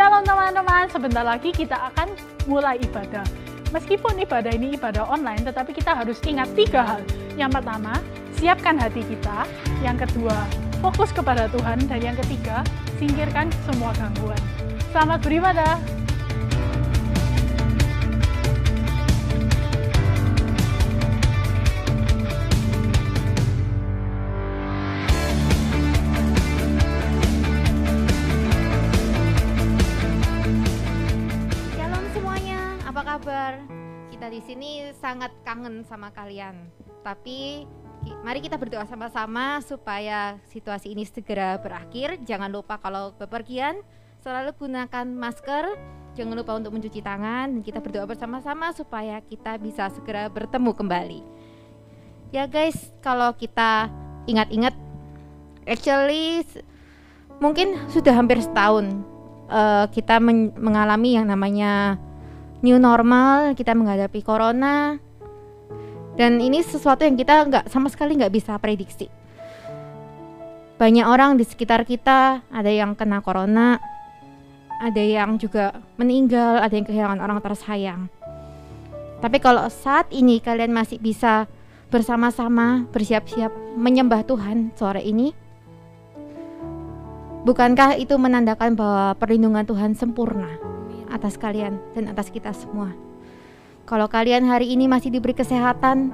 Shalom teman-teman, sebentar lagi kita akan mulai ibadah. Meskipun ibadah ini ibadah online, tetapi kita harus ingat 3 hal. Yang pertama, siapkan hati kita. Yang kedua, fokus kepada Tuhan. Dan yang ketiga, singkirkan semua gangguan. Selamat beribadah. Kita di sini sangat kangen sama kalian. Tapi mari kita berdoa sama-sama supaya situasi ini segera berakhir. Jangan lupa kalau bepergian selalu gunakan masker. Jangan lupa untuk mencuci tangan. Kita berdoa bersama-sama supaya kita bisa segera bertemu kembali. Ya guys, kalau kita ingat-ingat, actually mungkin sudah hampir setahun kita mengalami yang namanya new normal, kita menghadapi corona, dan ini sesuatu yang kita sama sekali nggak bisa prediksi. Banyak orang di sekitar kita, ada yang kena corona, ada yang juga meninggal, ada yang kehilangan orang tersayang. Tapi kalau saat ini kalian masih bisa bersama-sama bersiap-siap menyembah Tuhan sore ini, bukankah itu menandakan bahwa perlindungan Tuhan sempurna atas kalian dan atas kita semua? Kalau kalian hari ini masih diberi kesehatan,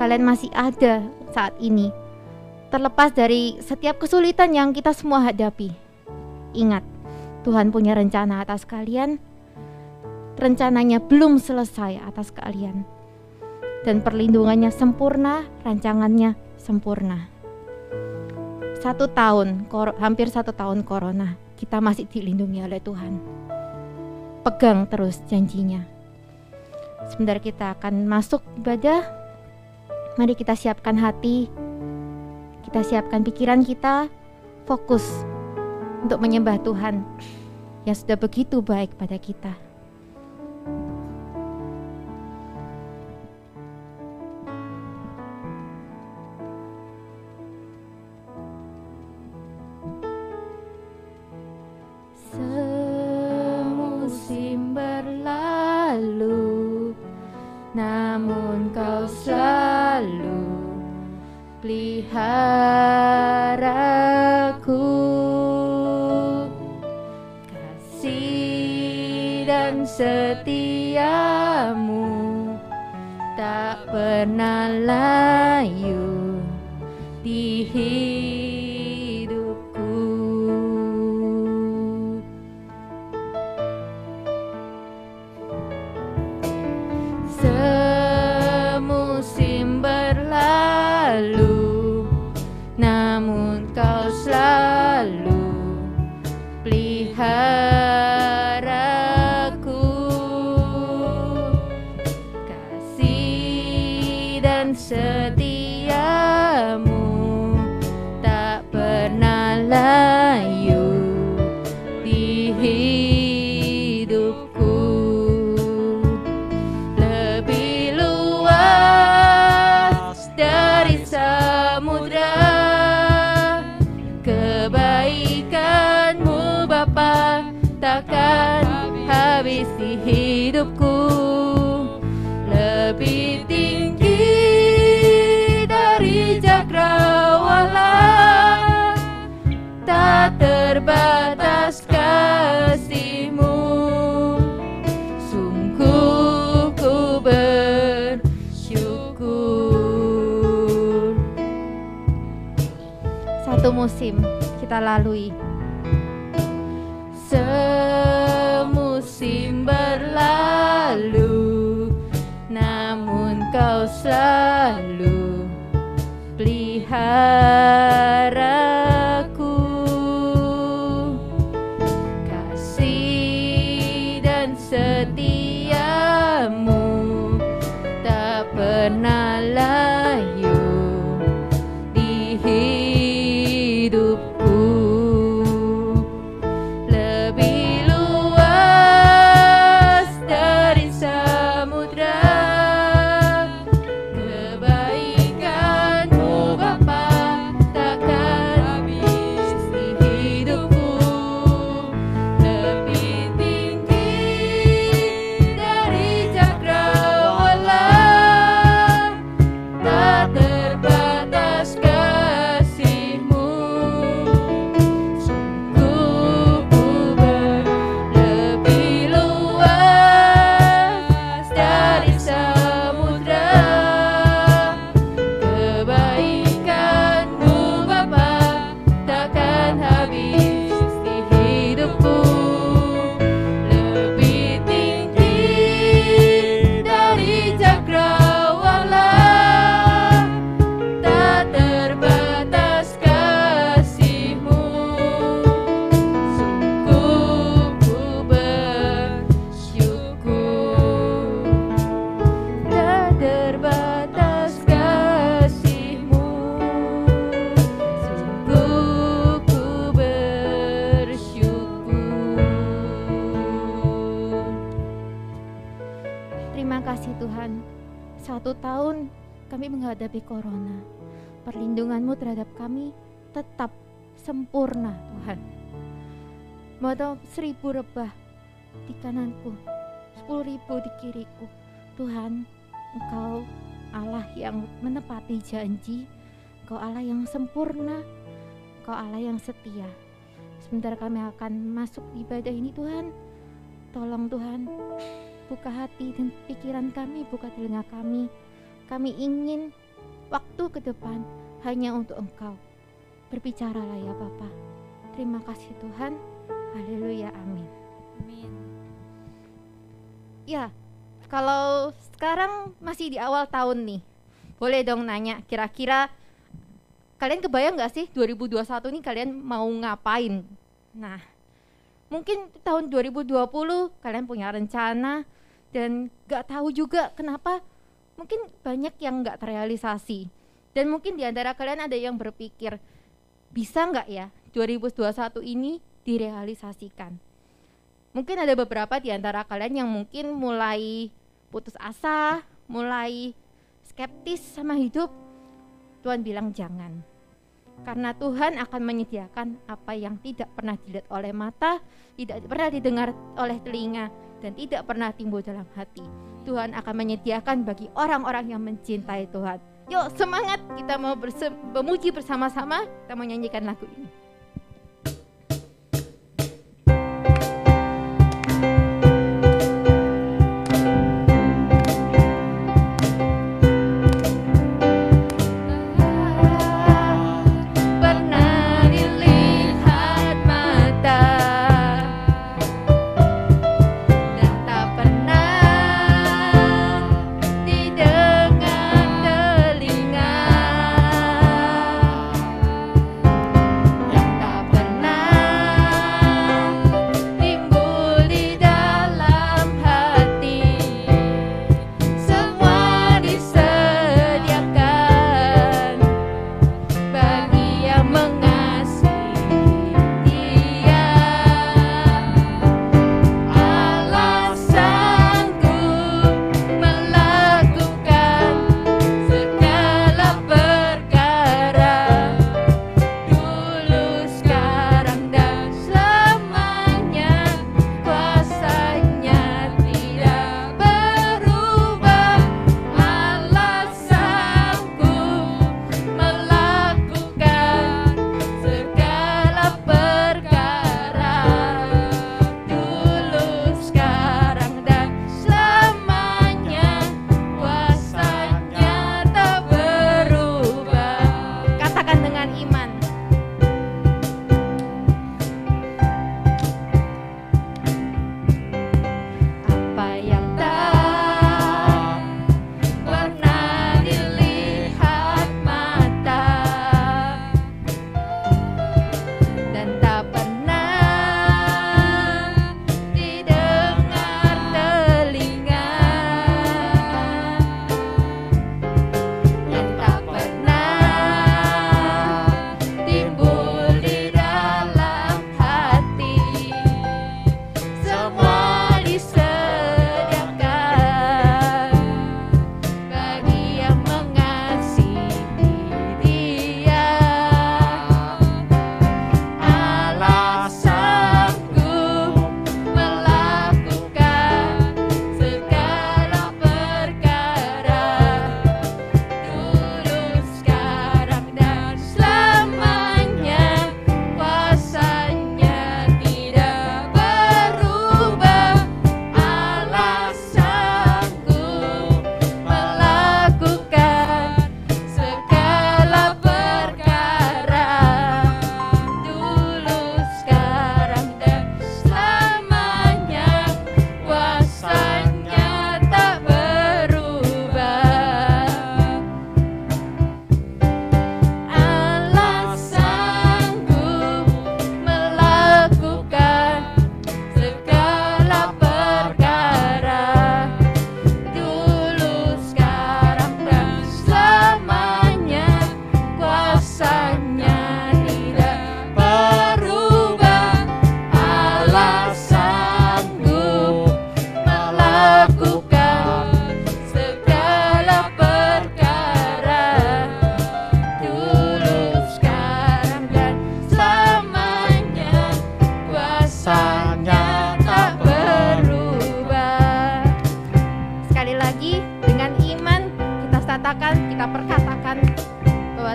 kalian masih ada saat ini, terlepas dari setiap kesulitan yang kita semua hadapi, ingat, Tuhan punya rencana atas kalian. Rencananya belum selesai atas kalian, dan perlindungannya sempurna, rancangannya sempurna. 1 tahun, hampir 1 tahun corona, kita masih dilindungi oleh Tuhan. Pegang terus janjinya. Sebentar kita akan masuk ibadah. Mari kita siapkan hati, kita siapkan pikiran kita, fokus untuk menyembah Tuhan yang sudah begitu baik pada kita. Namun Kau selalu peliharaku, kasih dan setiamu tak pernah layu di hidupku. Semusim berlalu, namun Kau selalu peliharaku, kasih dan setiamu tak pernah layu di hidupku. Takkan habis di hidupku, lebih tinggi dari cakrawala, tak terbatas kasih-Mu. Sungguh ku bersyukur. Satu musim kita lalui, semusim berlalu, namun Kau selalu peliharaku, kasih dan setiamu tak pernah layu di hidupku. 1 tahun kami menghadapi corona, perlindungan-Mu terhadap kami tetap sempurna Tuhan. Mau 1000 rebah di kananku, 10.000 di kiriku. Tuhan, Engkau Allah yang menepati janji, Engkau Allah yang sempurna, Engkau Allah yang setia. Sebentar kami akan masuk di ibadah ini Tuhan, tolong Tuhan, buka hati dan pikiran kami, buka telinga kami. Kami ingin waktu ke depan hanya untuk Engkau. Berbicaralah ya Bapa. Terima kasih Tuhan. Haleluya, amin. Amin. Ya, kalau sekarang masih di awal tahun nih, boleh dong nanya, kira-kira kalian kebayang gak sih 2021 nih kalian mau ngapain? Nah, mungkin tahun 2020 kalian punya rencana dan gak tahu juga kenapa mungkin banyak yang gak terrealisasi. Dan mungkin di antara kalian ada yang berpikir, bisa gak ya 2021 ini direalisasikan? Mungkin ada beberapa di antara kalian yang mungkin mulai putus asa, mulai skeptis sama hidup. Tuhan bilang jangan. Karena Tuhan akan menyediakan apa yang tidak pernah dilihat oleh mata, tidak pernah didengar oleh telinga, dan tidak pernah timbul dalam hati. Tuhan akan menyediakan bagi orang-orang yang mencintai Tuhan. Yuk semangat, kita mau memuji bersama-sama, kita mau nyanyikan lagu ini. Yang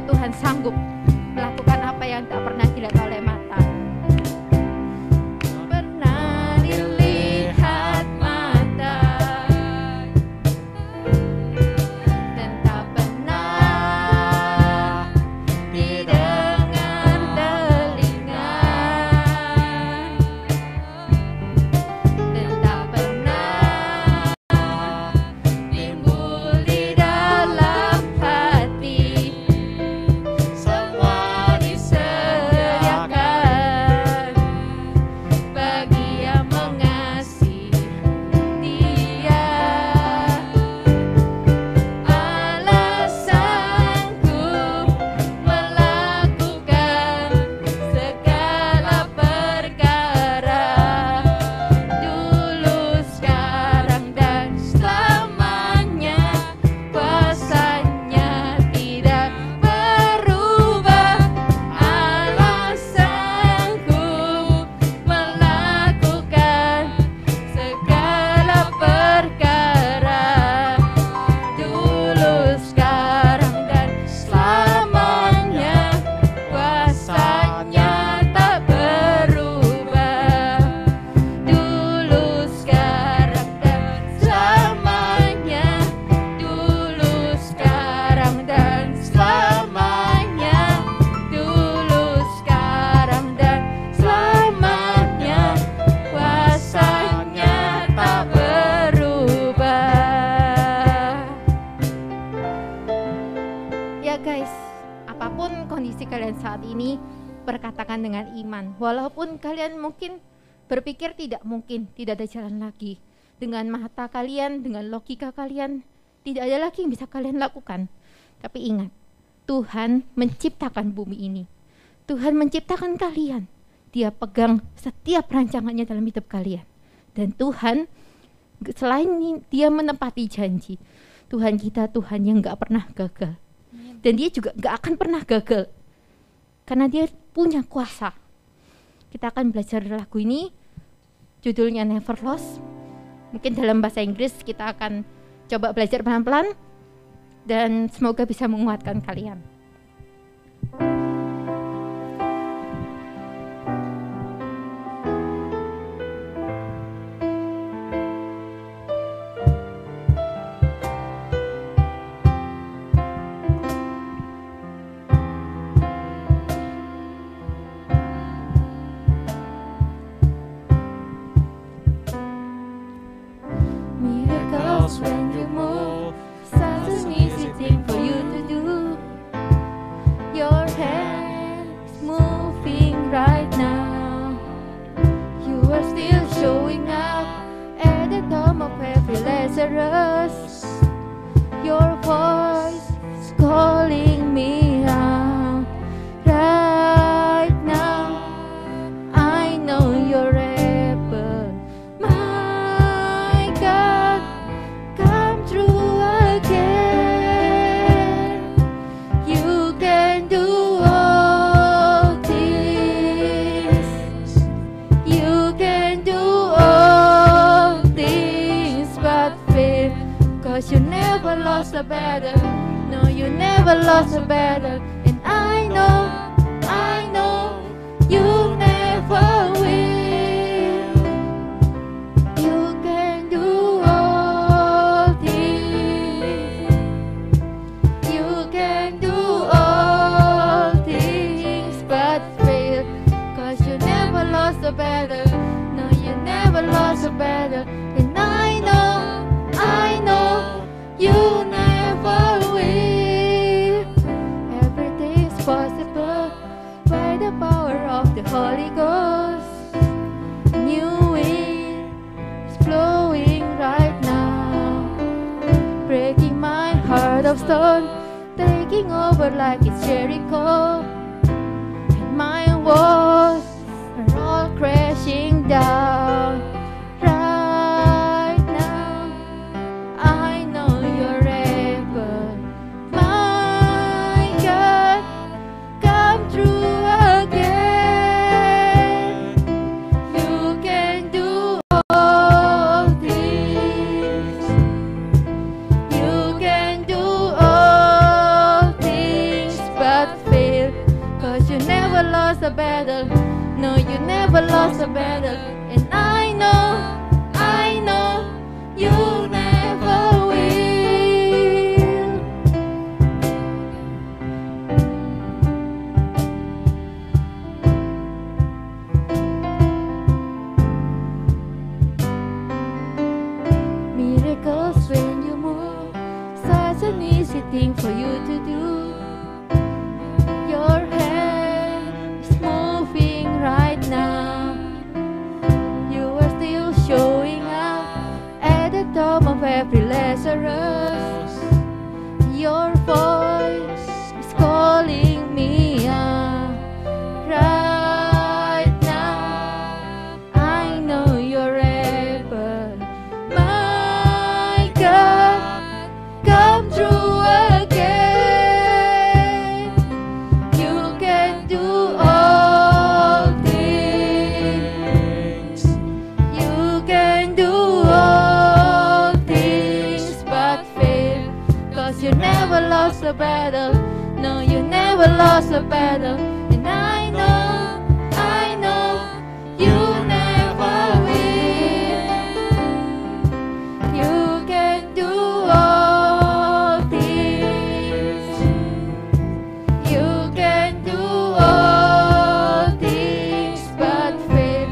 bahwa Tuhan sanggup melakukan apa yang tak pernah dilihat oleh mata. Pernah dilihat mata dan tak pernah didengar telinga, dan tak pernah timbul di dalam hati. Semua disediakan bagi yang mengasihi Dia. Alasanku melakukan segala perkara, dulu, sekarang, dan selamanya. Kuasanya tidak berubah. Alasanku melakukan segala perkara, dulu, sekarang, dan selamanya. Kuasanya tak berubah. Dulu, sekarang, dan selamanya. Dulu, sekarang, dan selamanya. Dulu, sekarang, dan selamanya. Kuasanya tak berubah. Ya guys, apapun kondisi kalian saat ini, perkatakan dengan iman. Walaupun kalian mungkin berpikir tidak mungkin, tidak ada jalan lagi. Dengan mata kalian, dengan logika kalian, tidak ada lagi yang bisa kalian lakukan. Tapi ingat, Tuhan menciptakan bumi ini. Tuhan menciptakan kalian. Dia pegang setiap rancangannya dalam hidup kalian. Dan Tuhan, selain Dia menepati janji, Tuhan kita Tuhan yang gak pernah gagal. Dan Dia juga gak akan pernah gagal, karena Dia punya kuasa. Kita akan belajar lagu ini, judulnya Never Lost. Mungkin dalam bahasa Inggris kita akan coba belajar pelan-pelan, dan semoga bisa menguatkan kalian. Miracles when you move, such an easy thing for you to do. Your hands moving right now. You are still showing up at the tomb of every Lazarus. Your voice is calling me out right now. I know you're able, my God, come through again. You can do all things. You can do all things but fail. 'Cause you never lost a battle. No, you never lost a battle. And I know you never will. You can do all things. You can do all things but fail. 'Cause you never lost a battle. No, you never lost a battle. And I know you never will. Everything's possible by the power of the Holy Ghost. New wind is blowing right now, breaking my heart of stone, taking over like it's Jericho. And my walls are all crashing down right now. I know you're able, my God, come through again. You can do all things. You can do all things but never lost a battle. No, you never lost a battle. And I know you never will. Miracles when you move, such an easy thing for you to do. Your hand is moving right now. You are still showing up at the top of every Lazarus. Your voice is calling me out right now. I know you're able, my God, come through again. You can do all things. You can do all things but fail. 'Cause you never lost a battle. No, you never lost a battle. And I know you never will. You can do all things. You can do all things but fail.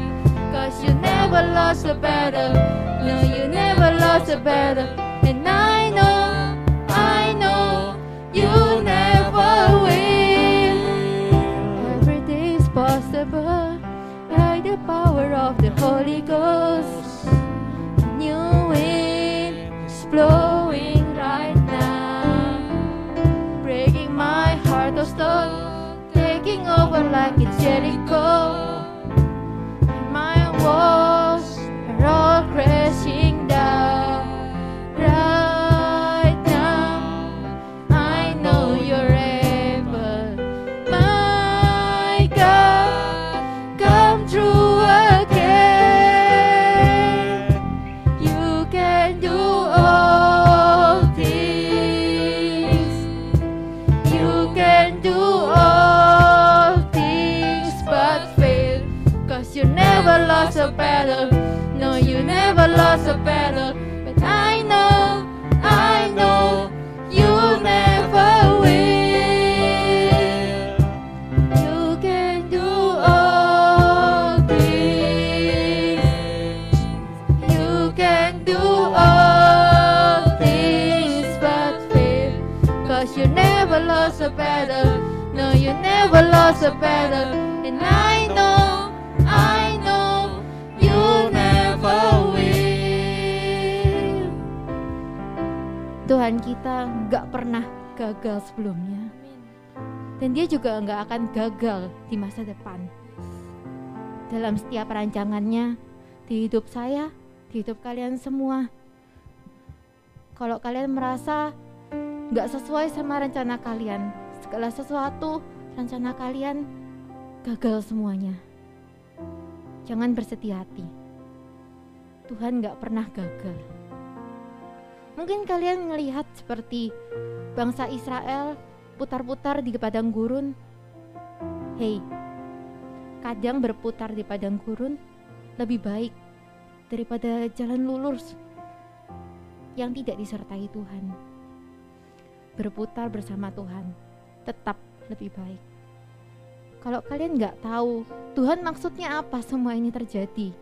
'Cause you never lost a battle. No, you never lost a battle. And I know you never will. Every day is possible by the power of the Holy Ghost. New wind is blowing right now, breaking my heart of stone, taking over like it's Jericho. My walls are all crashing down right now. I know you're able, my God, come through again. You can do all things. You can do all things but fail. 'Cause you never lost a battle. No, you never lost a battle. But I know you never will. You can do all things. You can do all things but fail. 'Cause you never lost a battle. No, you never lost a battle. And I know you never will. Tuhan kita gak pernah gagal sebelumnya, dan Dia juga gak akan gagal di masa depan. Dalam setiap rancangannya di hidup saya, di hidup kalian semua. Kalau kalian merasa gak sesuai sama rencana kalian, segala sesuatu rencana kalian gagal semuanya, jangan bersedih hati. Tuhan gak pernah gagal. Mungkin kalian melihat seperti bangsa Israel putar-putar di padang gurun. Hei, kadang berputar di padang gurun lebih baik daripada jalan lurus yang tidak disertai Tuhan. Berputar bersama Tuhan tetap lebih baik. Kalau kalian gak tahu Tuhan maksudnya apa semua ini terjadi,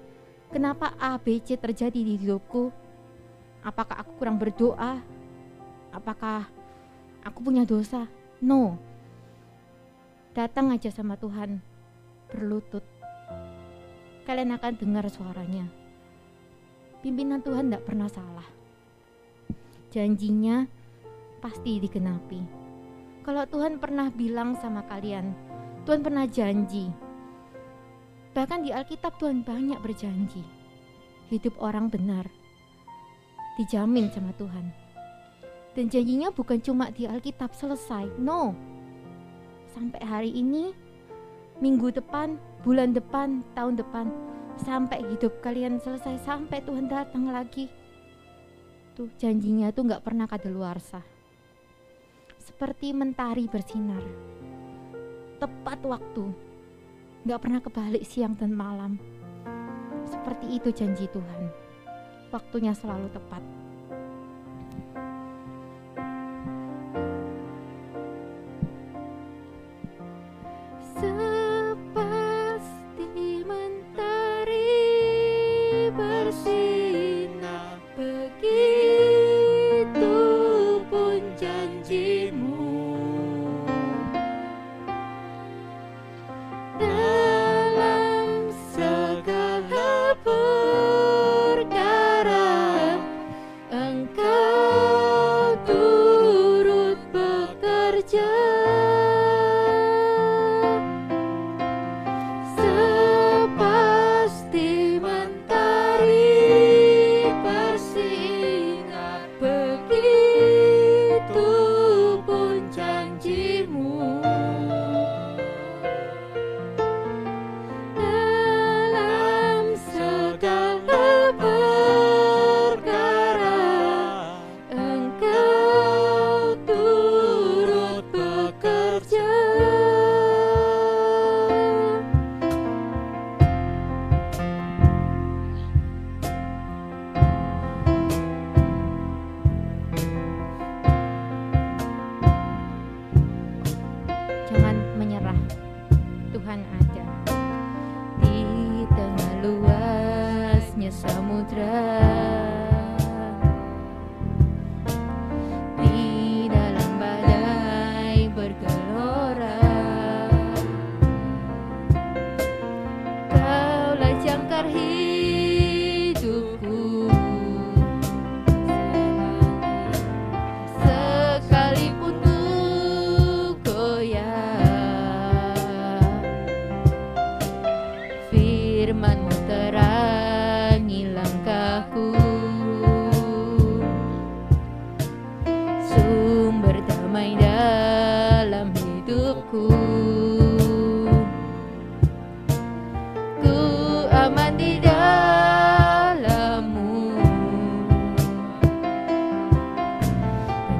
kenapa A, B, C terjadi di hidupku, apakah aku kurang berdoa, apakah aku punya dosa? No, datang aja sama Tuhan, berlutut, kalian akan dengar suaranya. Pimpinan Tuhan gak pernah salah, janjinya pasti digenapi. Kalau Tuhan pernah bilang sama kalian, Tuhan pernah janji. Bahkan di Alkitab Tuhan banyak berjanji. Hidup orang benar dijamin sama Tuhan. Dan janjinya bukan cuma di Alkitab selesai. No. Sampai hari ini, minggu depan, bulan depan, tahun depan, sampai hidup kalian selesai, sampai Tuhan datang lagi. Tuh janjinya tuh gak pernah kadaluarsa. Seperti mentari bersinar. Tepat waktu, Gak pernah kebalik siang dan malam. Seperti itu janji Tuhan. Waktunya selalu tepat. Sepasti mentari bersinar, begitu pun janjimu. Dalam segala perkara Engkau turut bekerja. Sepasti mentari bersinar, begitu pun janjimu. Dalam segala perkara Engkau turut bekerja. Jangan menyerah, Tuhan ada. Di tengah luasnya samudra, di dalam badai bergelora, Kaulah jangkar hidupku. Sekalipun ku goyah, firman-Mu terangi langkahku, sumber damai dalam hidupku. Ku aman di dalam-Mu,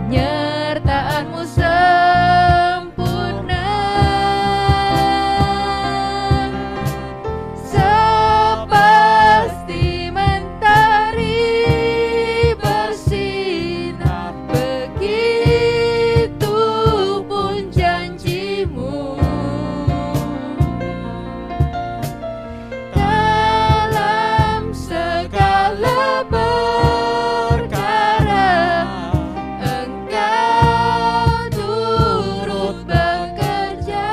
penyertaan-Mu sempurna. Sepasti mentari bersinar, begitu pun janji-Mu. Dalam segala perkara Engkau turut bekerja.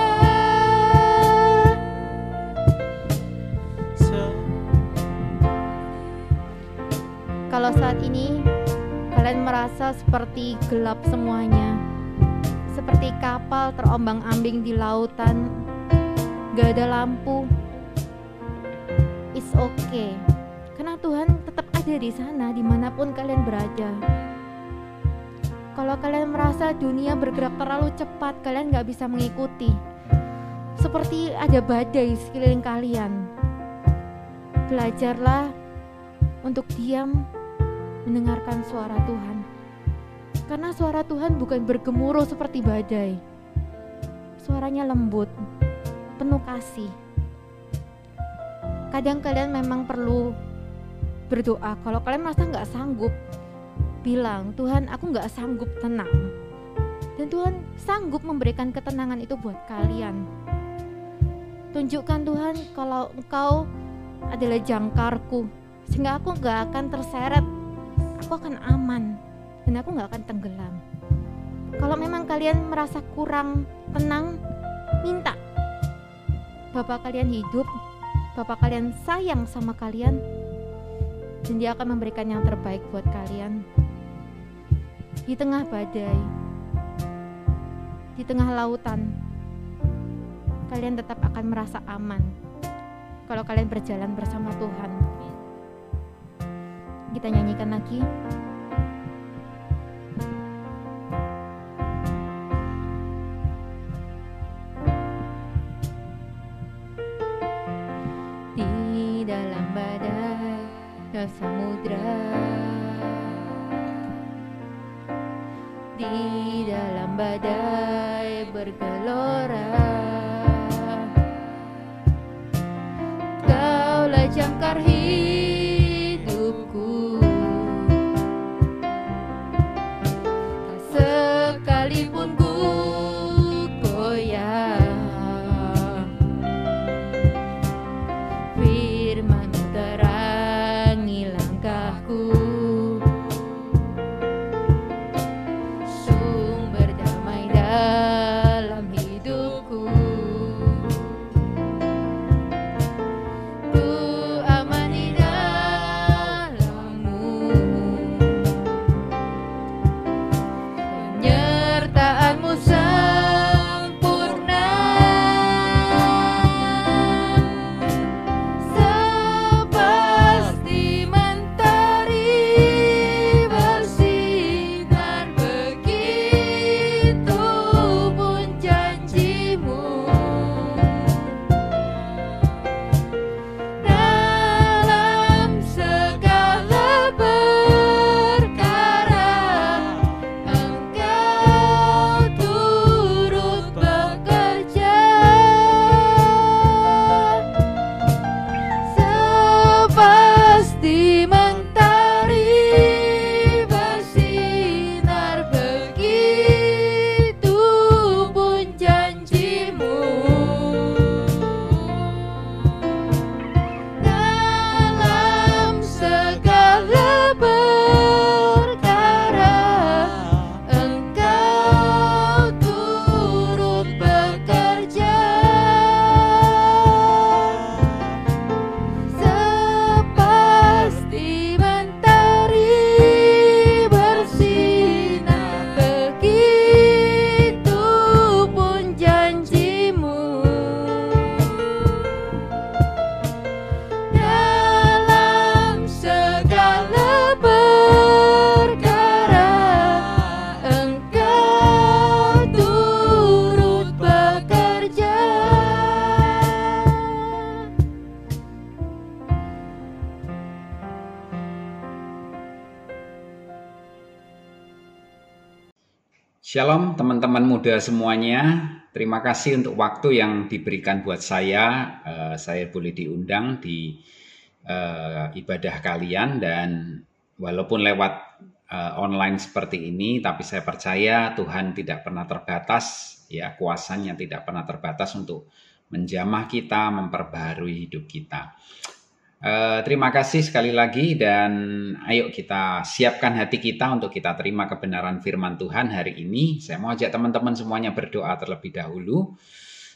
Kalau saat ini kalian merasa seperti gelap semuanya, seperti kapal terombang-ambing di lautan, gak ada lampu, it's okay, karena Tuhan tetap ada di sana dimanapun kalian berada. Kalau kalian merasa dunia bergerak terlalu cepat, kalian gak bisa mengikuti, seperti ada badai sekeliling kalian, belajarlah untuk diam mendengarkan suara Tuhan. Karena suara Tuhan bukan bergemuruh seperti badai. Suaranya lembut, penuh kasih. Kadang kalian memang perlu berdoa. Kalau kalian merasa gak sanggup, bilang, Tuhan aku gak sanggup tenang. Dan Tuhan sanggup memberikan ketenangan itu buat kalian. Tunjukkan Tuhan kalau Engkau adalah jangkarku, sehingga aku gak akan terseret, aku akan aman, dan aku gak akan tenggelam. Kalau memang kalian merasa kurang tenang, minta. Bapa kalian hidup, Bapa kalian sayang sama kalian, dan Dia akan memberikan yang terbaik buat kalian. Di tengah badai, di tengah lautan, kalian tetap akan merasa aman kalau kalian berjalan bersama Tuhan. Kita nyanyikan lagi. Di dalam badai dan samudra, di dalam badai bergelora, jangkar hidupku. Tak sekalipun ku goyah, firman-Mu terangi langkahku. Sumber damai dalam hidupku. Ku amani dalam-Mu. Penyertaan-Mu sempurna, sepasti mentari bersinar, begitu pun janji-Mu. Dalam segala perkara Engkau turut bekerja, sepasti mentari bersinar, begitu pun janji-Mu. Dalam segala perkara Engkau turut bekerja, sepasti mentari bersinar, begitu pun janji-Mu. Dalam segala perkara Engkau turut bekerja. Shalom teman-teman muda semuanya. Terima kasih untuk waktu yang diberikan buat saya. Saya boleh diundang di ibadah kalian, dan walaupun lewat online seperti ini, tapi saya percaya Tuhan tidak pernah terbatas, ya, kuasanya tidak pernah terbatas untuk menjamah kita, memperbaharui hidup kita. Terima kasih sekali lagi, dan ayo kita siapkan hati kita untuk kita terima kebenaran firman Tuhan hari ini. Saya mau ajak teman-teman semuanya berdoa terlebih dahulu.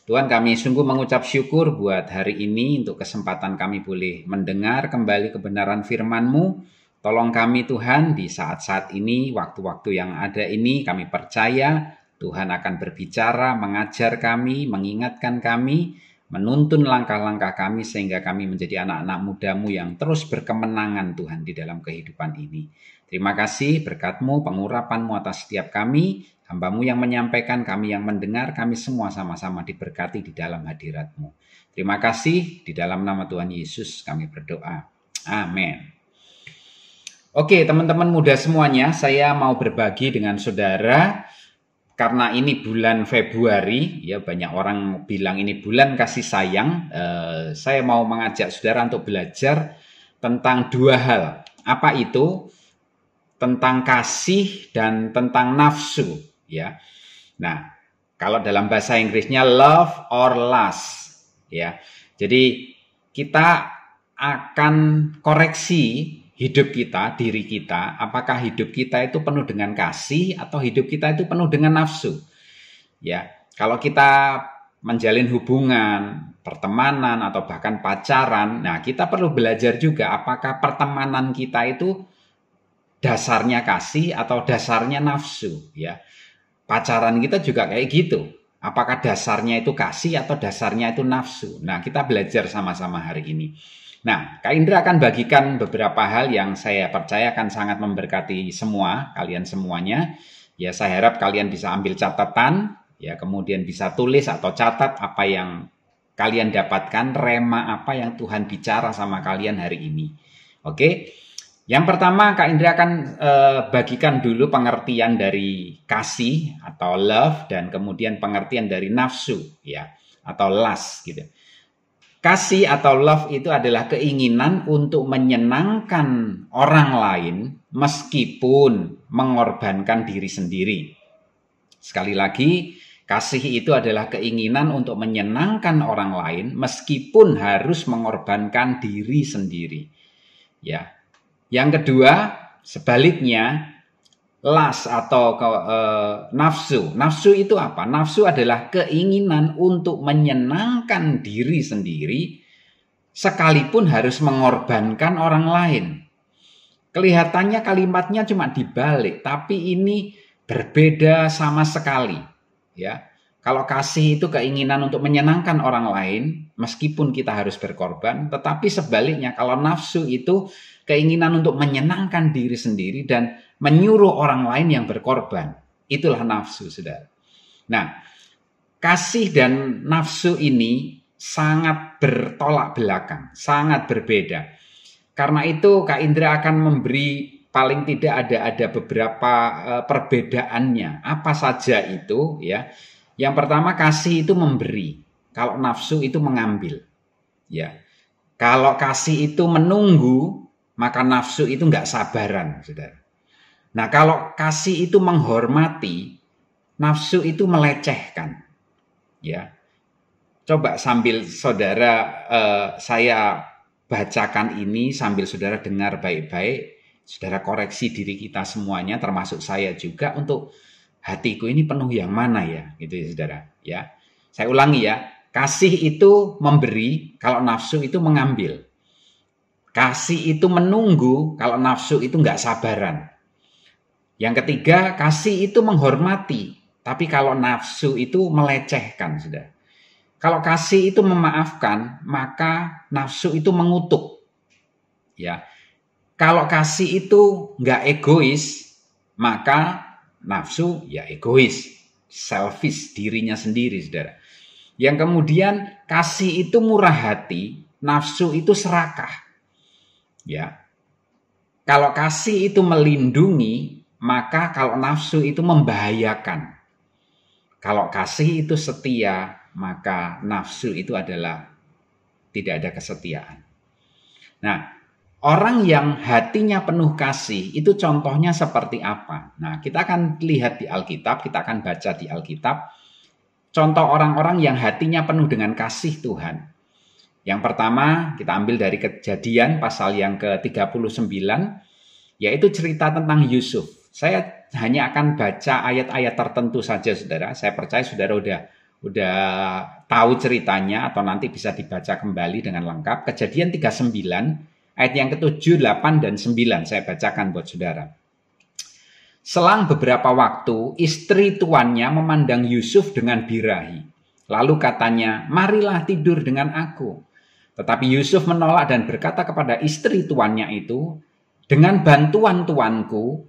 Tuhan, kami sungguh mengucap syukur buat hari ini, untuk kesempatan kami boleh mendengar kembali kebenaran firman-Mu. Tolong kami Tuhan di saat-saat ini, waktu-waktu yang ada ini, kami percaya Tuhan akan berbicara, mengajar kami, mengingatkan kami, menuntun langkah-langkah kami, sehingga kami menjadi anak-anak muda-Mu yang terus berkemenangan Tuhan di dalam kehidupan ini. Terima kasih berkat-Mu, pengurapan-Mu atas setiap kami, hamba-Mu yang menyampaikan, kami yang mendengar, kami semua sama-sama diberkati di dalam hadirat-Mu. Terima kasih, di dalam nama Tuhan Yesus kami berdoa. Amin. Oke teman-teman muda semuanya, saya mau berbagi dengan saudara. Karena ini bulan Februari, ya banyak orang bilang ini bulan kasih sayang. Saya mau mengajak saudara untuk belajar tentang dua hal. Apa itu? Tentang kasih dan tentang nafsu. Ya. Nah, kalau dalam bahasa Inggrisnya love or lust. Ya. Jadi kita akan koreksi hidup kita, diri kita, apakah hidup kita itu penuh dengan kasih atau hidup kita itu penuh dengan nafsu. Ya, kalau kita menjalin hubungan, pertemanan atau bahkan pacaran, nah kita perlu belajar juga apakah pertemanan kita itu dasarnya kasih atau dasarnya nafsu, ya. Pacaran kita juga kayak gitu. Apakah dasarnya itu kasih atau dasarnya itu nafsu? Nah, kita belajar sama-sama hari ini. Nah, Kak Indra akan bagikan beberapa hal yang saya percaya akan sangat memberkati semua, kalian semuanya. Ya, saya harap kalian bisa ambil catatan, ya, kemudian bisa tulis atau catat apa yang kalian dapatkan, rema apa yang Tuhan bicara sama kalian hari ini. Oke, yang pertama Kak Indra akan bagikan dulu pengertian dari kasih atau love, dan kemudian pengertian dari nafsu, ya, atau lust gitu. Kasih atau love itu adalah keinginan untuk menyenangkan orang lain meskipun mengorbankan diri sendiri. Sekali lagi, kasih itu adalah keinginan untuk menyenangkan orang lain meskipun harus mengorbankan diri sendiri. Ya. Yang kedua, sebaliknya, lust atau nafsu. Nafsu itu apa? Nafsu adalah keinginan untuk menyenangkan diri sendiri sekalipun harus mengorbankan orang lain. Kelihatannya kalimatnya cuma dibalik, tapi ini berbeda sama sekali. Ya, kalau kasih itu keinginan untuk menyenangkan orang lain meskipun kita harus berkorban, tetapi sebaliknya kalau nafsu itu keinginan untuk menyenangkan diri sendiri dan menyuruh orang lain yang berkorban. Itulah nafsu, saudara. Nah, kasih dan nafsu ini sangat bertolak belakang, sangat berbeda. Karena itu Kak Indra akan memberi paling tidak ada beberapa perbedaannya. Apa saja itu ya? Yang pertama, kasih itu memberi, kalau nafsu itu mengambil. Ya, kalau kasih itu menunggu, maka nafsu itu nggak sabaran, saudara. Nah, kalau kasih itu menghormati, nafsu itu melecehkan. Ya, coba sambil saudara saya bacakan ini, sambil saudara dengar baik-baik, saudara koreksi diri kita semuanya, termasuk saya juga, untuk hatiku ini penuh yang mana ya, gitu ya saudara. Ya, saya ulangi ya, kasih itu memberi, kalau nafsu itu mengambil. Kasih itu menunggu, kalau nafsu itu nggak sabaran. Yang ketiga, kasih itu menghormati, tapi kalau nafsu itu melecehkan, saudara. Kalau kasih itu memaafkan, maka nafsu itu mengutuk. Ya, kalau kasih itu nggak egois, maka nafsu ya egois, selfish, dirinya sendiri, saudara. Yang kemudian kasih itu murah hati, nafsu itu serakah. Ya, kalau kasih itu melindungi, maka kalau nafsu itu membahayakan. Kalau kasih itu setia, maka nafsu itu adalah tidak ada kesetiaan. Nah, orang yang hatinya penuh kasih itu contohnya seperti apa? Nah, kita akan lihat di Alkitab, kita akan baca di Alkitab contoh orang-orang yang hatinya penuh dengan kasih Tuhan. Yang pertama, kita ambil dari Kejadian pasal yang ke-39, yaitu cerita tentang Yusuf. Saya hanya akan baca ayat-ayat tertentu saja, saudara. Saya percaya saudara udah tahu ceritanya atau nanti bisa dibaca kembali dengan lengkap. Kejadian 39 ayat yang ke-7, 8 dan 9 saya bacakan buat saudara. Selang beberapa waktu, istri tuannya memandang Yusuf dengan birahi. Lalu katanya, "Marilah tidur dengan aku." Tetapi Yusuf menolak dan berkata kepada istri tuannya itu, dengan bantuanku,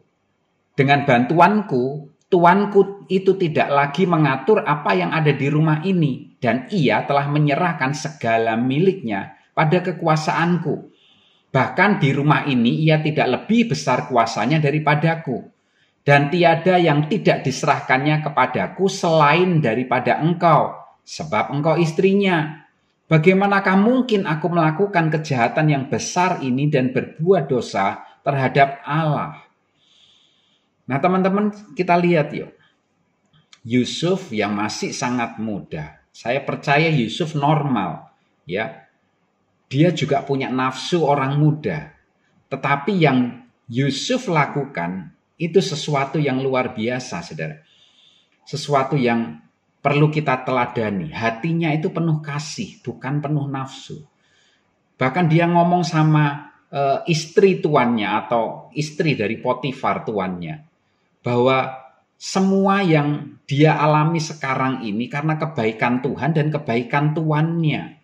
tuanku itu tidak lagi mengatur apa yang ada di rumah ini, dan ia telah menyerahkan segala miliknya pada kekuasaanku. Bahkan di rumah ini ia tidak lebih besar kuasanya daripadaku, dan tiada yang tidak diserahkannya kepadaku selain daripada engkau, sebab engkau istrinya. Bagaimanakah mungkin aku melakukan kejahatan yang besar ini dan berbuat dosa terhadap Allah? Nah, teman-teman, kita lihat yuk. Yusuf yang masih sangat muda. Saya percaya Yusuf normal, ya. Dia juga punya nafsu orang muda. Tetapi yang Yusuf lakukan itu sesuatu yang luar biasa, saudara. Sesuatu yang perlu kita teladani. Hatinya itu penuh kasih, bukan penuh nafsu. Bahkan dia ngomong sama istri tuannya atau istri dari Potifar tuannya, bahwa semua yang dia alami sekarang ini karena kebaikan Tuhan dan kebaikan tuannya.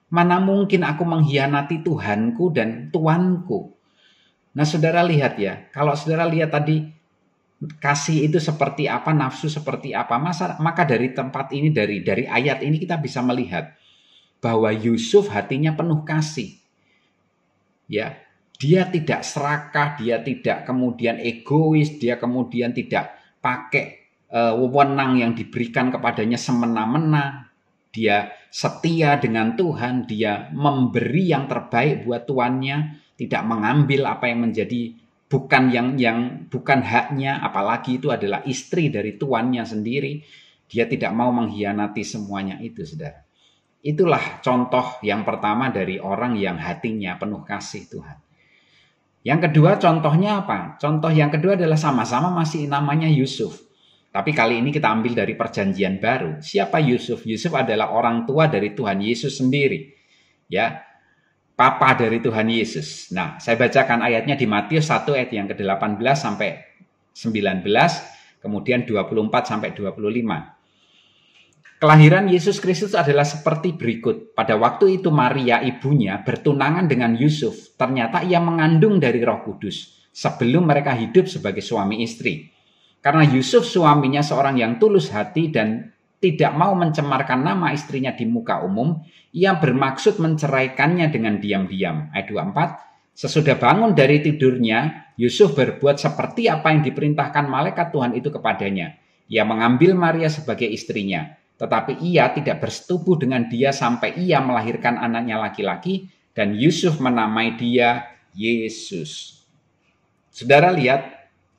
Mana mungkin aku mengkhianati Tuhanku dan tuanku. Nah, saudara lihat ya, kalau saudara lihat tadi kasih itu seperti apa, nafsu seperti apa, maka dari tempat ini, dari ayat ini kita bisa melihat bahwa Yusuf hatinya penuh kasih. Ya, dia tidak serakah, dia tidak kemudian egois, dia kemudian tidak pakai wewenang yang diberikan kepadanya semena-mena. Dia setia dengan Tuhan, dia memberi yang terbaik buat tuannya, tidak mengambil apa yang menjadi bukan bukan haknya, apalagi itu adalah istri dari tuannya sendiri. Dia tidak mau mengkhianati semuanya itu, saudara. Itulah contoh yang pertama dari orang yang hatinya penuh kasih Tuhan. Yang kedua contohnya apa? Contoh yang kedua adalah sama-sama masih namanya Yusuf. Tapi kali ini kita ambil dari Perjanjian Baru. Siapa Yusuf? Yusuf adalah orang tua dari Tuhan Yesus sendiri. Ya, papa dari Tuhan Yesus. Nah, saya bacakan ayatnya di Matius 1 ayat yang ke-18 sampai 19, kemudian 24 sampai 25. Kelahiran Yesus Kristus adalah seperti berikut. Pada waktu itu Maria ibunya bertunangan dengan Yusuf. Ternyata ia mengandung dari Roh Kudus sebelum mereka hidup sebagai suami istri. Karena Yusuf suaminya seorang yang tulus hati dan tidak mau mencemarkan nama istrinya di muka umum, ia bermaksud menceraikannya dengan diam-diam. Ayat 24, sesudah bangun dari tidurnya, Yusuf berbuat seperti apa yang diperintahkan malaikat Tuhan itu kepadanya. Ia mengambil Maria sebagai istrinya, tetapi ia tidak bersetubuh dengan dia sampai ia melahirkan anaknya laki-laki, dan Yusuf menamai dia Yesus. Saudara lihat,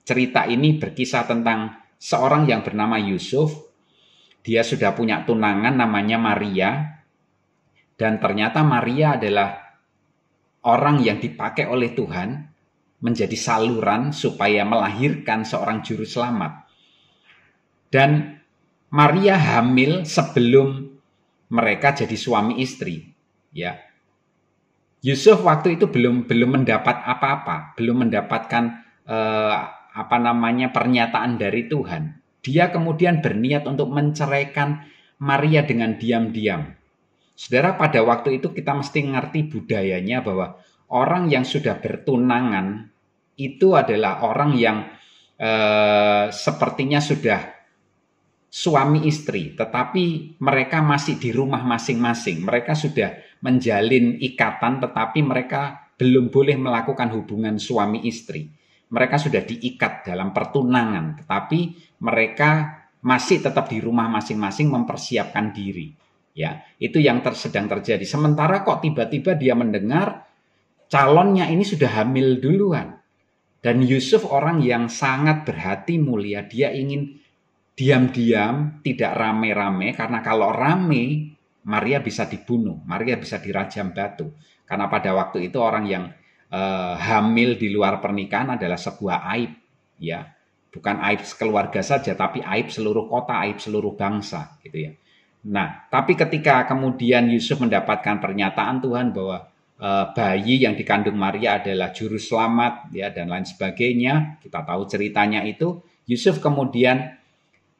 cerita ini berkisah tentang seorang yang bernama Yusuf. Dia sudah punya tunangan namanya Maria. Dan ternyata Maria adalah orang yang dipakai oleh Tuhan menjadi saluran supaya melahirkan seorang juru selamat. Dan Maria hamil sebelum mereka jadi suami istri. Ya, Yusuf waktu itu belum mendapat apa-apa, belum mendapatkan pernyataan dari Tuhan. Dia kemudian berniat untuk menceraikan Maria dengan diam-diam. Saudara, pada waktu itu kita mesti ngerti budayanya bahwa orang yang sudah bertunangan itu adalah orang yang sepertinya sudah suami istri, tetapi mereka masih di rumah masing-masing. Mereka sudah menjalin ikatan, tetapi mereka belum boleh melakukan hubungan suami istri. Mereka sudah diikat dalam pertunangan, tetapi mereka masih tetap di rumah masing-masing mempersiapkan diri. Ya, itu yang sedang terjadi. Sementara kok tiba-tiba dia mendengar calonnya ini sudah hamil duluan. Dan Yusuf orang yang sangat berhati mulia, dia ingin diam-diam, tidak rame-rame, karena kalau rame Maria bisa dibunuh, Maria bisa dirajam batu. Karena pada waktu itu orang yang hamil di luar pernikahan adalah sebuah aib, ya, bukan aib keluarga saja, tapi aib seluruh kota, aib seluruh bangsa, gitu ya. Nah, tapi ketika kemudian Yusuf mendapatkan pernyataan Tuhan bahwa bayi yang dikandung Maria adalah juru selamat, ya, dan lain sebagainya, kita tahu ceritanya itu, Yusuf kemudian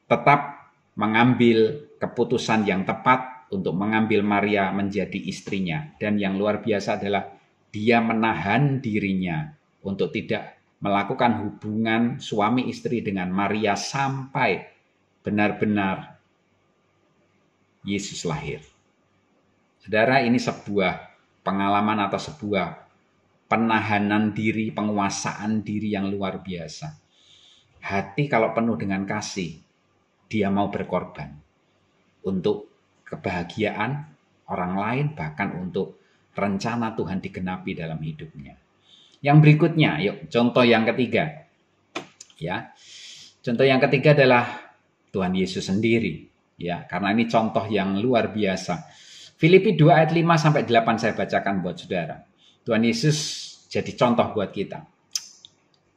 tetap mengambil keputusan yang tepat untuk mengambil Maria menjadi istrinya, dan yang luar biasa adalah dia menahan dirinya untuk tidak melakukan hubungan suami istri dengan Maria sampai benar-benar Yesus lahir. Saudara, ini sebuah pengalaman atau sebuah penahanan diri, penguasaan diri yang luar biasa. Hati kalau penuh dengan kasih, dia mau berkorban untuk kebahagiaan orang lain, bahkan untuk rencana Tuhan digenapi dalam hidupnya. Yang berikutnya, yuk, contoh yang ketiga. Ya. Contoh yang ketiga adalah Tuhan Yesus sendiri, ya, karena ini contoh yang luar biasa. Filipi 2 ayat 5 sampai 8 saya bacakan buat saudara. Tuhan Yesus jadi contoh buat kita.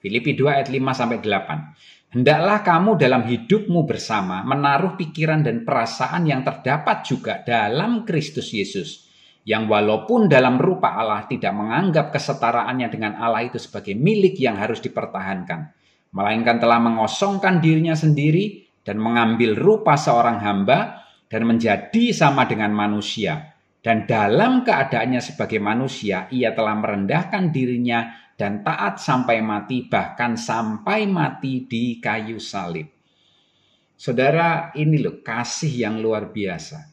Filipi 2 ayat 5 sampai 8. Hendaklah kamu dalam hidupmu bersama menaruh pikiran dan perasaan yang terdapat juga dalam Kristus Yesus, yang walaupun dalam rupa Allah tidak menganggap kesetaraannya dengan Allah itu sebagai milik yang harus dipertahankan, melainkan telah mengosongkan dirinya sendiri dan mengambil rupa seorang hamba dan menjadi sama dengan manusia. Dan dalam keadaannya sebagai manusia, ia telah merendahkan dirinya dan taat sampai mati, bahkan sampai mati di kayu salib. Saudara, ini loh kasih yang luar biasa.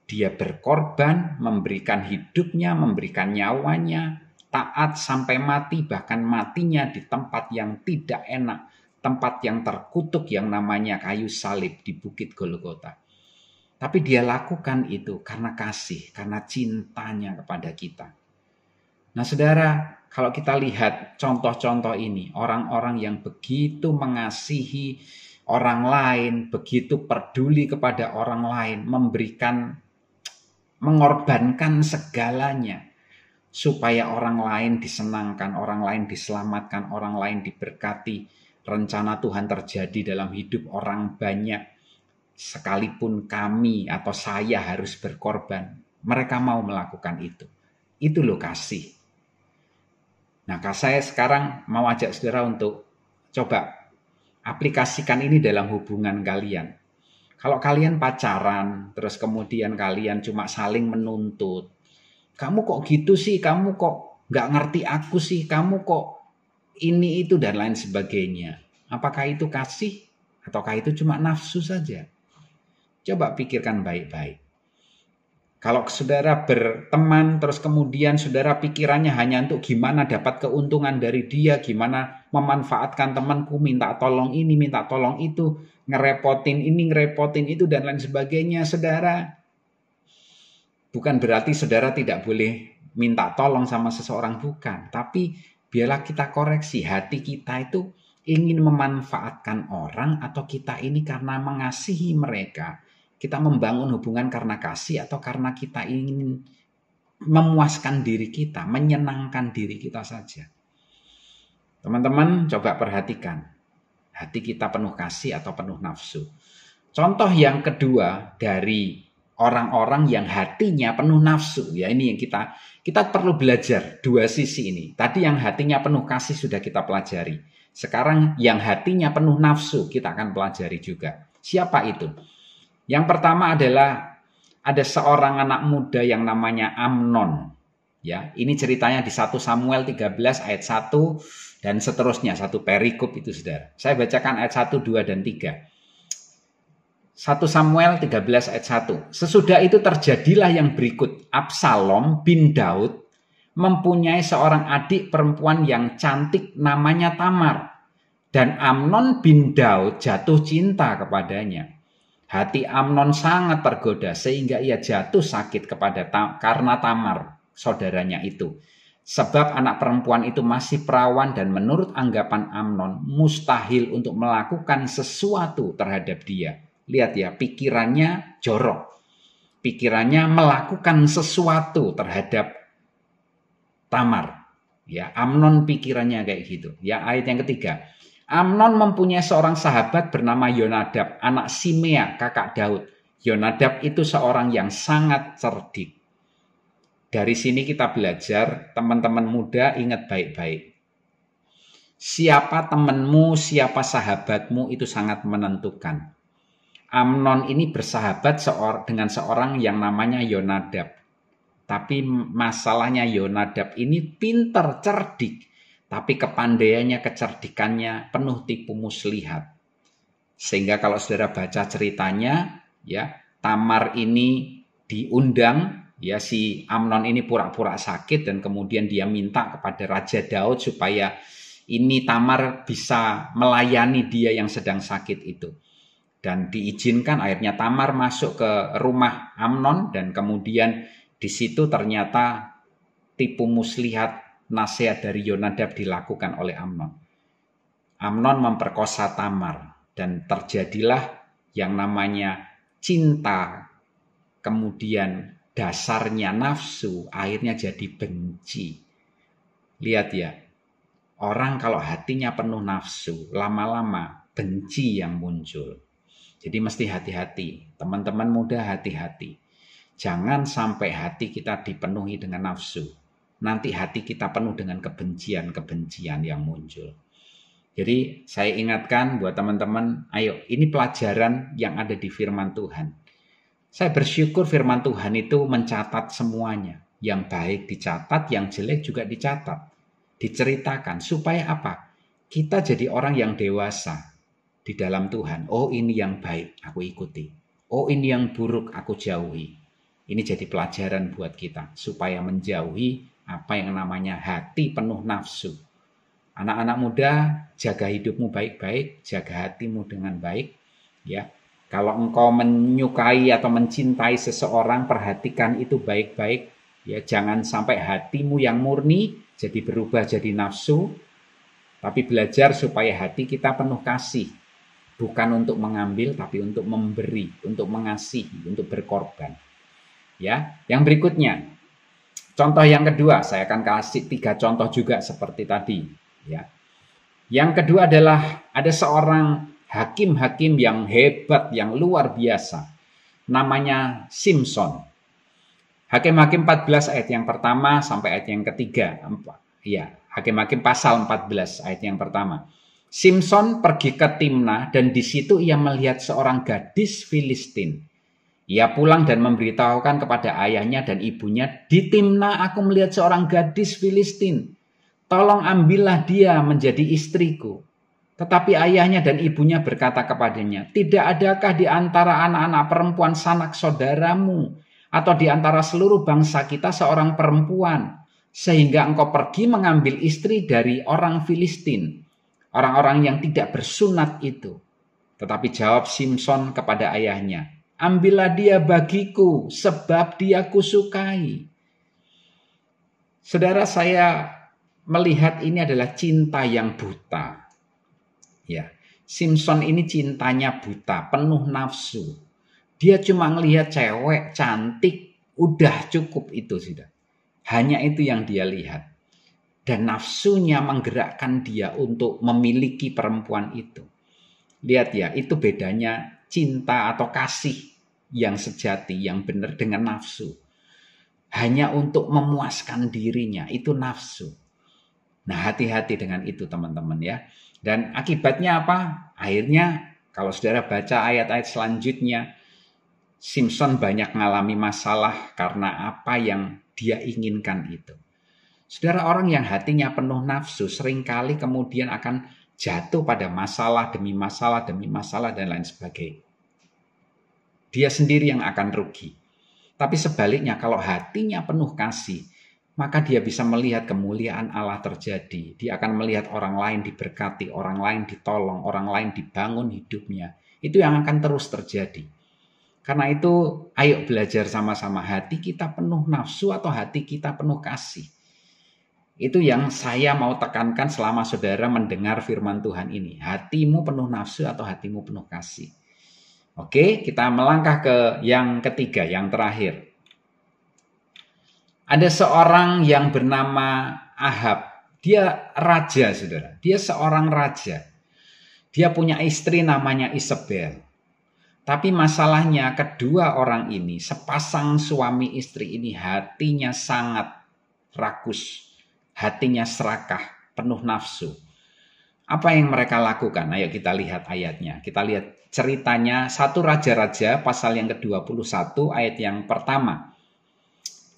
Dia berkorban, memberikan hidupnya, memberikan nyawanya, taat sampai mati, bahkan matinya di tempat yang tidak enak, tempat yang terkutuk yang namanya kayu salib di Bukit Golgota. Tapi dia lakukan itu karena kasih, karena cintanya kepada kita. Nah saudara, kalau kita lihat contoh-contoh ini, orang-orang yang begitu mengasihi orang lain, begitu peduli kepada orang lain, mengorbankan segalanya, supaya orang lain disenangkan, orang lain diselamatkan, orang lain diberkati, rencana Tuhan terjadi dalam hidup orang banyak. Sekalipun kami atau saya harus berkorban, mereka mau melakukan itu. Itu loh kasih. Nah, saya sekarang mau ajak saudara untuk coba aplikasikan ini dalam hubungan kalian. Kalau kalian pacaran, terus kemudian kalian cuma saling menuntut. Kamu kok gitu sih, kamu kok nggak ngerti aku sih, kamu kok ini itu dan lain sebagainya. Apakah itu kasih ataukah itu cuma nafsu saja? Coba pikirkan baik-baik. Kalau saudara berteman terus kemudian saudara pikirannya hanya untuk gimana dapat keuntungan dari dia, gimana memanfaatkan temanku, minta tolong ini, minta tolong itu, ngerepotin ini, ngerepotin itu dan lain sebagainya, saudara. Bukan berarti saudara tidak boleh minta tolong sama seseorang, bukan. Tapi biarlah kita koreksi, hati kita itu ingin memanfaatkan orang atau kita ini karena mengasihi mereka. Kita membangun hubungan karena kasih atau karena kita ingin memuaskan diri kita, menyenangkan diri kita saja. Teman-teman coba perhatikan, hati kita penuh kasih atau penuh nafsu. Contoh yang kedua dari orang-orang yang hatinya penuh nafsu, ya ini yang kita perlu belajar dua sisi ini. Tadi yang hatinya penuh kasih sudah kita pelajari. Sekarang yang hatinya penuh nafsu kita akan pelajari juga. Siapa itu? Yang pertama adalah ada seorang anak muda yang namanya Amnon. Ya, ini ceritanya di 1 Samuel 13 ayat 1 dan seterusnya, satu perikop itu saudara. Saya bacakan ayat 1, 2 dan 3. 1 Samuel 13 ayat 1. Sesudah itu terjadilah yang berikut. Absalom bin Daud mempunyai seorang adik perempuan yang cantik namanya Tamar. Dan Amnon bin Daud jatuh cinta kepadanya. Hati Amnon sangat tergoda sehingga ia jatuh sakit karena Tamar, saudaranya itu. Sebab anak perempuan itu masih perawan dan menurut anggapan Amnon mustahil untuk melakukan sesuatu terhadap dia. Lihat ya, pikirannya jorok. Pikirannya melakukan sesuatu terhadap Tamar. Ya, Amnon pikirannya kayak gitu. Ya, ayat yang ketiga. Amnon mempunyai seorang sahabat bernama Yonadab, anak Simea, kakak Daud. Yonadab itu seorang yang sangat cerdik. Dari sini kita belajar, teman-teman muda ingat baik-baik. Siapa temanmu, siapa sahabatmu itu sangat menentukan. Amnon ini bersahabat dengan seorang yang namanya Yonadab. Tapi masalahnya Yonadab ini pintar, cerdik. Tapi kepandaiannya, kecerdikannya penuh tipu muslihat. Sehingga kalau saudara baca ceritanya, ya Tamar ini diundang, ya si Amnon ini pura-pura sakit dan kemudian dia minta kepada Raja Daud supaya ini Tamar bisa melayani dia yang sedang sakit itu. Dan diizinkan akhirnya Tamar masuk ke rumah Amnon dan kemudian di situ ternyata tipu muslihat nasihat dari Yonadab dilakukan oleh Amnon. Amnon memperkosa Tamar dan terjadilah yang namanya cinta, kemudian dasarnya nafsu, akhirnya jadi benci. Lihat ya, orang kalau hatinya penuh nafsu, lama-lama benci yang muncul. Jadi mesti hati-hati, teman-teman muda hati-hati. Jangan sampai hati kita dipenuhi dengan nafsu. Nanti hati kita penuh dengan kebencian-kebencian yang muncul. Jadi saya ingatkan buat teman-teman, ayo ini pelajaran yang ada di firman Tuhan. Saya bersyukur firman Tuhan itu mencatat semuanya. Yang baik dicatat, yang jelek juga dicatat. Diceritakan supaya apa? Kita jadi orang yang dewasa di dalam Tuhan. Oh ini yang baik, aku ikuti. Oh ini yang buruk, aku jauhi. Ini jadi pelajaran buat kita supaya menjauhi apa yang namanya hati penuh nafsu. Anak-anak muda, jaga hidupmu baik-baik, jaga hatimu dengan baik, ya. Kalau engkau menyukai atau mencintai seseorang, perhatikan itu baik-baik. Ya, jangan sampai hatimu yang murni jadi berubah jadi nafsu. Tapi belajar supaya hati kita penuh kasih. Bukan untuk mengambil, tapi untuk memberi, untuk mengasihi, untuk berkorban. Ya, yang berikutnya. Contoh yang kedua, saya akan kasih 3 contoh juga seperti tadi. Ya. Yang kedua adalah ada seorang hakim-hakim yang hebat, yang luar biasa. Namanya Simson. Hakim-hakim 14 ayat yang pertama sampai ayat yang ketiga. Ya, Hakim-hakim pasal 14 ayat yang pertama. Simson pergi ke Timna dan di situ ia melihat seorang gadis Filistin. Ia pulang dan memberitahukan kepada ayahnya dan ibunya, "Di Timna aku melihat seorang gadis Filistin. Tolong ambillah dia menjadi istriku." Tetapi ayahnya dan ibunya berkata kepadanya, "Tidak adakah di antara anak-anak perempuan sanak saudaramu atau di antara seluruh bangsa kita seorang perempuan, sehingga engkau pergi mengambil istri dari orang Filistin, orang-orang yang tidak bersunat itu?" Tetapi jawab Simson kepada ayahnya, "Ambillah dia bagiku, sebab dia kusukai." Saudara, saya melihat ini adalah cinta yang buta. Ya, Simson ini cintanya buta, penuh nafsu. Dia cuma ngelihat cewek cantik, udah cukup itu sudah. Hanya itu yang dia lihat. Dan nafsunya menggerakkan dia untuk memiliki perempuan itu. Lihat ya, itu bedanya cinta atau kasih yang sejati, yang benar dengan nafsu. Hanya untuk memuaskan dirinya, itu nafsu. Nah, hati-hati dengan itu teman-teman ya. Dan akibatnya apa? Akhirnya kalau saudara baca ayat-ayat selanjutnya, Simson banyak mengalami masalah karena apa yang dia inginkan itu. Saudara, orang yang hatinya penuh nafsu seringkali kemudian akan jatuh pada masalah demi masalah demi masalah dan lain sebagainya. Dia sendiri yang akan rugi. Tapi sebaliknya kalau hatinya penuh kasih, maka dia bisa melihat kemuliaan Allah terjadi. Dia akan melihat orang lain diberkati, orang lain ditolong, orang lain dibangun hidupnya. Itu yang akan terus terjadi. Karena itu, ayo belajar sama-sama, hati kita penuh nafsu atau hati kita penuh kasih. Itu yang saya mau tekankan selama saudara mendengar firman Tuhan ini. Hatimu penuh nafsu atau hatimu penuh kasih. Oke, kita melangkah ke yang ketiga, yang terakhir. Ada seorang yang bernama Ahab. Dia raja, saudara. Dia seorang raja. Dia punya istri namanya Isabel. Tapi masalahnya kedua orang ini, sepasang suami istri ini hatinya sangat rakus. Hatinya serakah, penuh nafsu. Apa yang mereka lakukan? Ayo kita lihat ayatnya. Kita lihat ceritanya 1 Raja-Raja pasal yang ke-21 ayat yang pertama.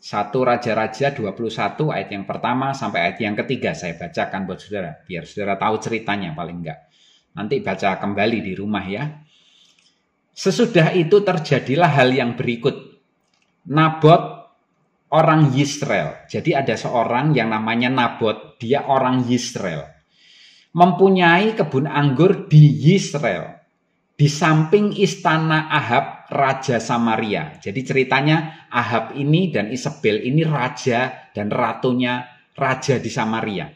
1 Raja-Raja 21 ayat yang pertama sampai ayat yang ketiga. Saya bacakan buat saudara, biar saudara tahu ceritanya paling enggak. Nanti baca kembali di rumah ya. Sesudah itu terjadilah hal yang berikut. Nabot orang Yisrael. Jadi ada seorang yang namanya Nabot. Dia orang Yisrael. Mempunyai kebun anggur di Yisrael. Di samping istana Ahab, raja Samaria. Jadi ceritanya Ahab ini dan Isabel ini raja dan ratunya raja di Samaria.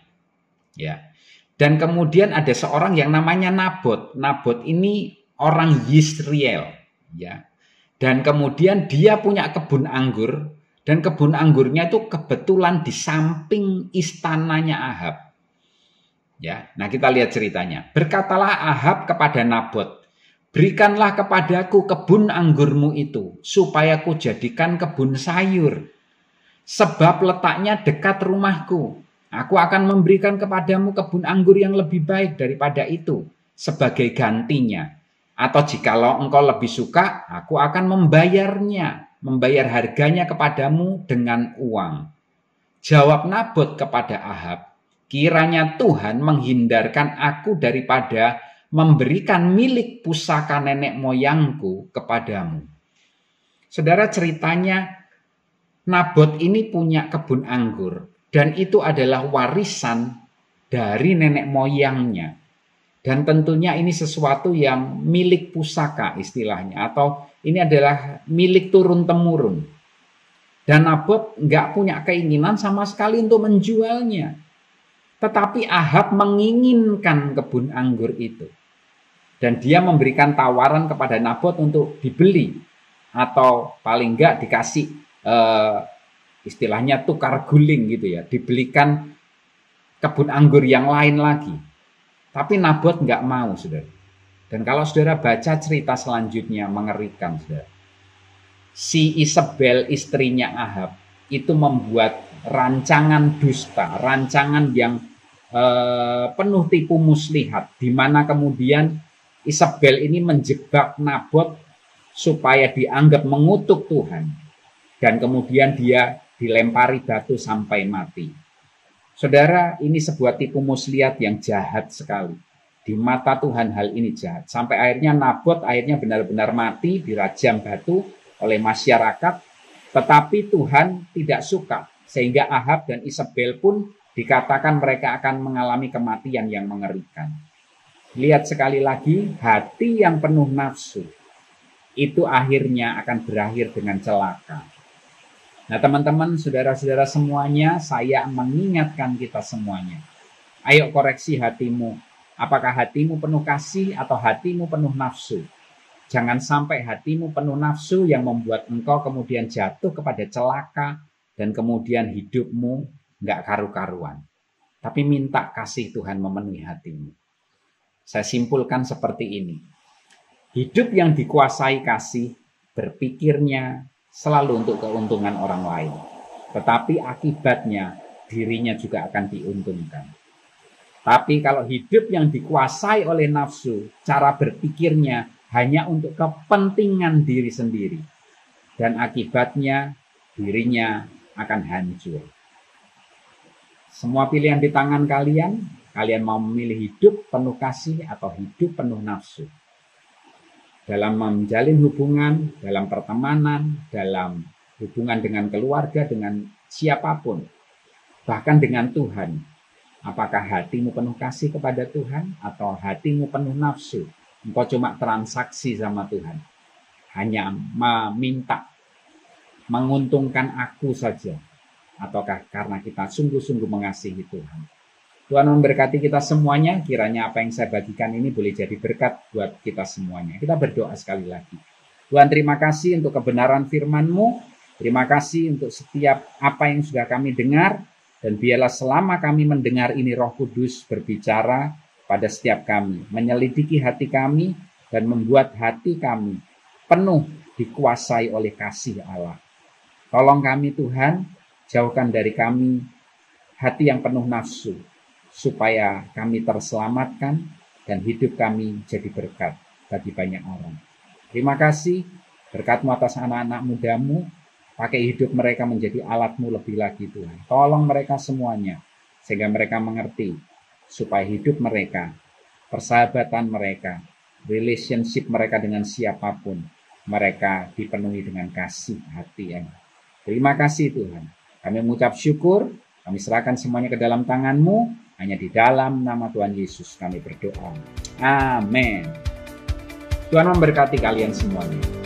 Ya. Dan kemudian ada seorang yang namanya Nabot. Nabot ini orang Yisrael. Ya. Dan kemudian dia punya kebun anggur. Dan kebun anggurnya itu kebetulan di samping istananya Ahab. Ya. Nah kita lihat ceritanya. Berkatalah Ahab kepada Nabot, "Berikanlah kepadaku kebun anggurmu itu, supaya ku jadikan kebun sayur. Sebab letaknya dekat rumahku. Aku akan memberikan kepadamu kebun anggur yang lebih baik daripada itu, sebagai gantinya. Atau jikalau engkau lebih suka, aku akan membayar harganya kepadamu dengan uang." Jawab Nabot kepada Ahab, "Kiranya Tuhan menghindarkan aku daripada memberikan milik pusaka nenek moyangku kepadamu." Saudara, ceritanya Nabot ini punya kebun anggur dan itu adalah warisan dari nenek moyangnya. Dan tentunya ini sesuatu yang milik pusaka istilahnya, atau ini adalah milik turun-temurun. Dan Nabot nggak punya keinginan sama sekali untuk menjualnya. Tetapi Ahab menginginkan kebun anggur itu. Dan dia memberikan tawaran kepada Nabot untuk dibeli. Atau paling nggak dikasih istilahnya tukar guling gitu ya. Dibelikan kebun anggur yang lain lagi. Tapi Nabot nggak mau, saudara. Dan kalau saudara baca cerita selanjutnya mengerikan, saudara. Si Isabel, istrinya Ahab, itu membuat rancangan dusta, rancangan yang penuh tipu muslihat, di mana kemudian Isabel ini menjebak Nabot supaya dianggap mengutuk Tuhan, dan kemudian dia dilempari batu sampai mati. Saudara, ini sebuah tipu muslihat yang jahat sekali. Di mata Tuhan hal ini jahat. Sampai akhirnya Nabot benar-benar mati, dirajam batu oleh masyarakat. Tetapi Tuhan tidak suka. Sehingga Ahab dan Isabel pun dikatakan mereka akan mengalami kematian yang mengerikan. Lihat sekali lagi, hati yang penuh nafsu itu akhirnya akan berakhir dengan celaka. Nah teman-teman, saudara-saudara semuanya, saya mengingatkan kita semuanya. Ayo koreksi hatimu. Apakah hatimu penuh kasih atau hatimu penuh nafsu? Jangan sampai hatimu penuh nafsu yang membuat engkau kemudian jatuh kepada celaka dan kemudian hidupmu nggak karu-karuan. Tapi minta kasih Tuhan memenuhi hatimu. Saya simpulkan seperti ini. Hidup yang dikuasai kasih, berpikirnya selalu untuk keuntungan orang lain. Tetapi akibatnya dirinya juga akan diuntungkan. Tapi kalau hidup yang dikuasai oleh nafsu, cara berpikirnya hanya untuk kepentingan diri sendiri. Dan akibatnya dirinya akan hancur. Semua pilihan di tangan kalian. Kalian mau memilih hidup penuh kasih atau hidup penuh nafsu. Dalam menjalin hubungan, dalam pertemanan, dalam hubungan dengan keluarga, dengan siapapun. Bahkan dengan Tuhan. Apakah hatimu penuh kasih kepada Tuhan atau hatimu penuh nafsu? Engkau cuma transaksi sama Tuhan. Hanya meminta, menguntungkan aku saja. Ataukah karena kita sungguh-sungguh mengasihi Tuhan? Tuhan memberkati kita semuanya. Kiranya apa yang saya bagikan ini boleh jadi berkat buat kita semuanya. Kita berdoa sekali lagi. Tuhan, terima kasih untuk kebenaran firman-Mu. Terima kasih untuk setiap apa yang sudah kami dengar. Dan biarlah selama kami mendengar ini Roh Kudus berbicara pada setiap kami. Menyelidiki hati kami dan membuat hati kami penuh dikuasai oleh kasih Allah. Tolong kami Tuhan, jauhkan dari kami hati yang penuh nafsu. Supaya kami terselamatkan dan hidup kami jadi berkat bagi banyak orang. Terima kasih berkat-Mu atas anak-anak muda-Mu. Pakai hidup mereka menjadi alat-Mu lebih lagi Tuhan. Tolong mereka semuanya sehingga mereka mengerti supaya hidup mereka, persahabatan mereka, relationship mereka dengan siapapun, mereka dipenuhi dengan kasih hati yang. Terima kasih Tuhan. Kami mengucap syukur, kami serahkan semuanya ke dalam tangan-Mu. Hanya di dalam nama Tuhan Yesus kami berdoa. Amin. Tuhan memberkati kalian semuanya.